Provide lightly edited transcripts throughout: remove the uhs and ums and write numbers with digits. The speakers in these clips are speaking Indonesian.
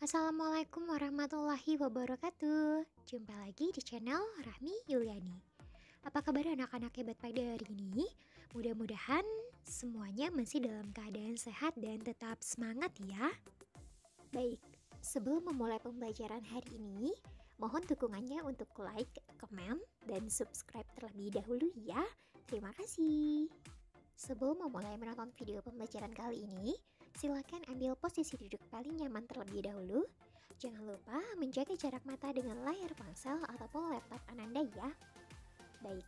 Assalamualaikum warahmatullahi wabarakatuh. Jumpa lagi di channel Rahmi Yuliani. Apa kabar anak-anak hebat pada hari ini? Mudah-mudahan semuanya masih dalam keadaan sehat dan tetap semangat ya. Baik, sebelum memulai pembelajaran hari ini, mohon dukungannya untuk like, komen, dan subscribe terlebih dahulu ya. Terima kasih. Sebelum memulai menonton video pembelajaran kali ini, silakan ambil posisi duduk paling nyaman terlebih dahulu. Jangan lupa menjaga jarak mata dengan layar ponsel ataupun laptop Ananda ya. Baik,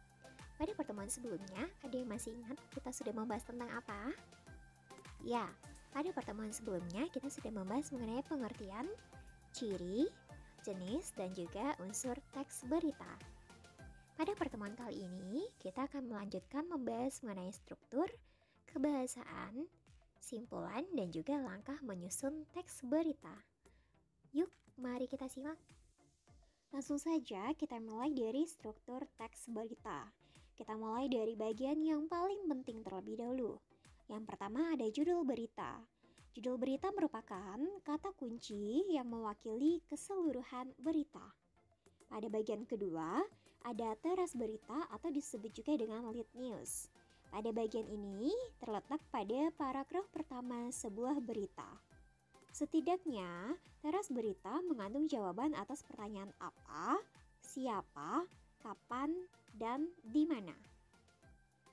pada pertemuan sebelumnya, ada yang masih ingat kita sudah membahas tentang apa? Ya, pada pertemuan sebelumnya kita sudah membahas mengenai pengertian, ciri, jenis, dan juga unsur teks berita. Pada pertemuan kali ini, kita akan melanjutkan membahas mengenai struktur, kebahasaan, simpulan, dan juga langkah menyusun teks berita. Yuk, mari kita simak. Langsung saja kita mulai dari struktur teks berita. Kita mulai dari bagian yang paling penting terlebih dahulu. Yang pertama ada judul berita. Judul berita merupakan kata kunci yang mewakili keseluruhan berita. Pada bagian kedua, ada teras berita atau disebut juga dengan lead news. Pada bagian ini terletak pada paragraf pertama sebuah berita. Setidaknya, teras berita mengandung jawaban atas pertanyaan apa, siapa, kapan, dan di mana.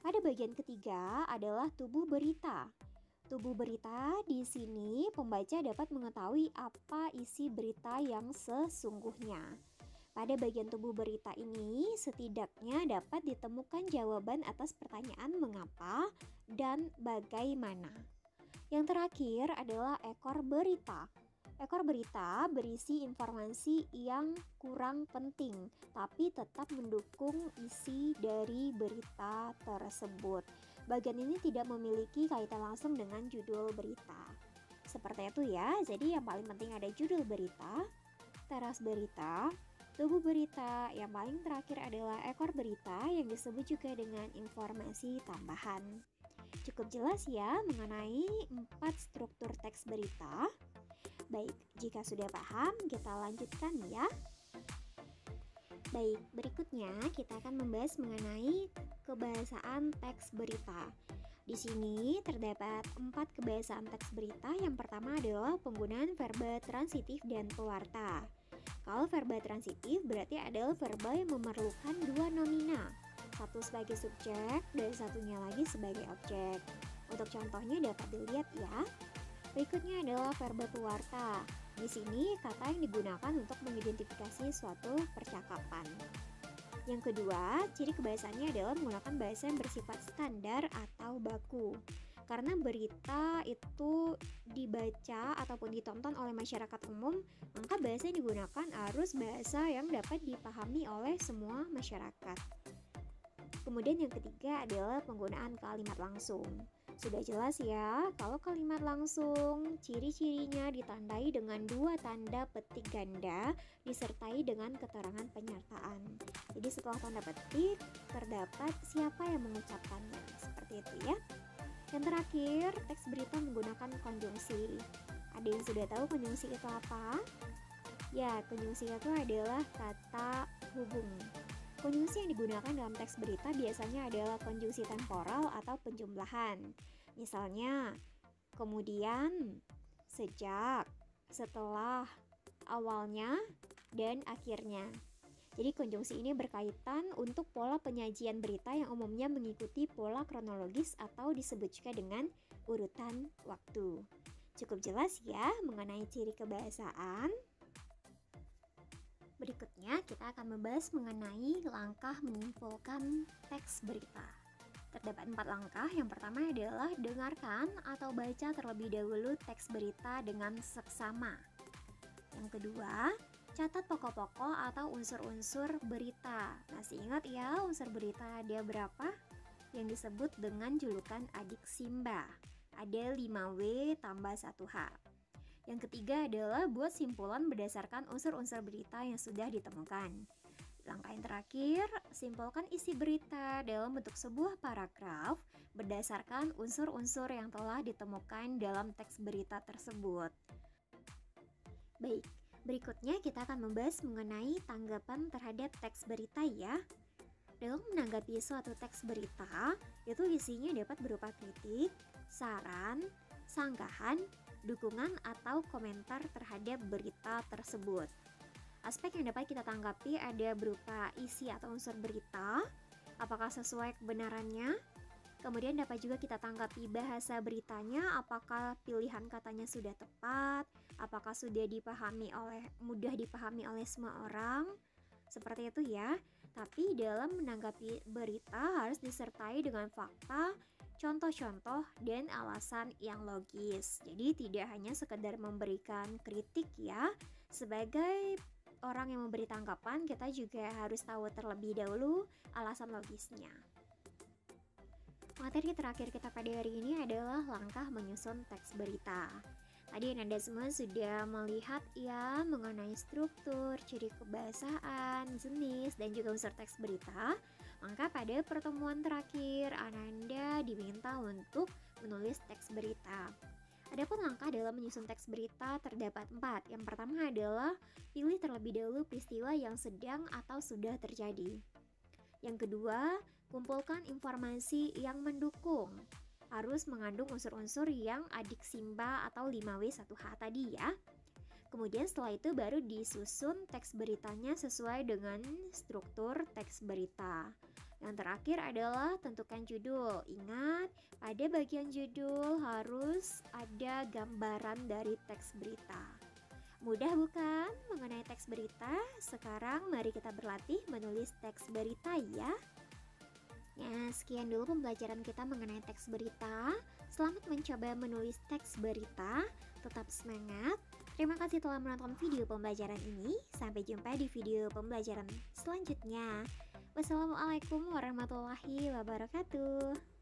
Pada bagian ketiga adalah tubuh berita. Tubuh berita di sini pembaca dapat mengetahui apa isi berita yang sesungguhnya. Pada bagian tubuh berita ini, setidaknya dapat ditemukan jawaban atas pertanyaan mengapa dan bagaimana. Yang terakhir adalah ekor berita. Ekor berita berisi informasi yang kurang penting, tapi tetap mendukung isi dari berita tersebut. Bagian ini tidak memiliki kaitan langsung dengan judul berita. Seperti itu ya, jadi yang paling penting ada judul berita, teras berita, tubuh berita, yang paling terakhir adalah ekor berita yang disebut juga dengan informasi tambahan. Cukup jelas ya mengenai 4 struktur teks berita. Baik, jika sudah paham, kita lanjutkan ya. Baik, berikutnya kita akan membahas mengenai kebahasaan teks berita. Di sini terdapat 4 kebahasaan teks berita. Yang pertama adalah penggunaan verba transitif dan pewarta. Kalau verba transitif berarti adalah verba yang memerlukan dua nomina, satu sebagai subjek dan satunya lagi sebagai objek. Untuk contohnya dapat dilihat ya. Berikutnya adalah verba pewarta. Di sini kata yang digunakan untuk mengidentifikasi suatu percakapan. Yang kedua, ciri kebahasaannya adalah menggunakan bahasa yang bersifat standar atau baku. Karena berita itu dibaca ataupun ditonton oleh masyarakat umum, maka bahasa yang digunakan harus bahasa yang dapat dipahami oleh semua masyarakat. Kemudian yang ketiga adalah penggunaan kalimat langsung. Sudah jelas ya, kalau kalimat langsung, ciri-cirinya ditandai dengan 2 tanda petik ganda disertai dengan keterangan penyertaan. Jadi setelah tanda petik, terdapat siapa yang mengucapkannya. Seperti itu ya. Yang terakhir, teks berita menggunakan konjungsi. Ada yang sudah tahu konjungsi itu apa? Ya, konjungsi itu adalah kata hubung. Konjungsi yang digunakan dalam teks berita biasanya adalah konjungsi temporal atau penjumlahan. Misalnya, kemudian, sejak, setelah, awalnya, dan akhirnya. Jadi konjungsi ini berkaitan untuk pola penyajian berita yang umumnya mengikuti pola kronologis atau disebut juga dengan urutan waktu. Cukup jelas ya mengenai ciri kebahasaan. Berikutnya kita akan membahas mengenai langkah menyimpulkan teks berita. Terdapat 4 langkah. Yang pertama adalah dengarkan atau baca terlebih dahulu teks berita dengan seksama. Yang kedua, catat pokok-pokok atau unsur-unsur berita. Masih ingat ya unsur berita ada berapa? Yang disebut dengan julukan adik Simba. Ada 5W tambah 1H. Yang ketiga adalah buat simpulan berdasarkan unsur-unsur berita yang sudah ditemukan. Langkah yang terakhir, simpulkan isi berita dalam bentuk sebuah paragraf berdasarkan unsur-unsur yang telah ditemukan dalam teks berita tersebut. Baik, berikutnya kita akan membahas mengenai tanggapan terhadap teks berita ya. Dalam menanggapi suatu teks berita, itu isinya dapat berupa kritik, saran, sanggahan, dukungan, atau komentar terhadap berita tersebut. Aspek yang dapat kita tanggapi ada berupa isi atau unsur berita, apakah sesuai kebenarannya. Kemudian dapat juga kita tanggapi bahasa beritanya, apakah pilihan katanya sudah tepat, apakah sudah mudah dipahami oleh semua orang. Seperti itu ya. Tapi dalam menanggapi berita harus disertai dengan fakta, contoh-contoh, dan alasan yang logis. Jadi tidak hanya sekedar memberikan kritik ya. Sebagai orang yang memberi tanggapan, kita juga harus tahu terlebih dahulu alasan logisnya. Materi terakhir kita pada hari ini adalah langkah menyusun teks berita. Tadi Anda semua sudah melihat ya mengenai struktur, ciri kebahasaan, jenis, dan juga unsur teks berita. Maka pada pertemuan terakhir Anda diminta untuk menulis teks berita. Adapun langkah dalam menyusun teks berita terdapat 4. Yang pertama adalah pilih terlebih dahulu peristiwa yang sedang atau sudah terjadi. Yang kedua, kumpulkan informasi yang mendukung. Harus mengandung unsur-unsur yang adik simba atau 5W1H tadi ya. Kemudian setelah itu baru disusun teks beritanya sesuai dengan struktur teks berita. Yang terakhir adalah tentukan judul. Ingat, pada bagian judul harus ada gambaran dari teks berita. Mudah bukan mengenai teks berita? Sekarang mari kita berlatih menulis teks berita ya. Ya, sekian dulu pembelajaran kita mengenai teks berita. Selamat mencoba menulis teks berita. Tetap semangat. Terima kasih telah menonton video pembelajaran ini. Sampai jumpa di video pembelajaran selanjutnya. Wassalamualaikum warahmatullahi wabarakatuh.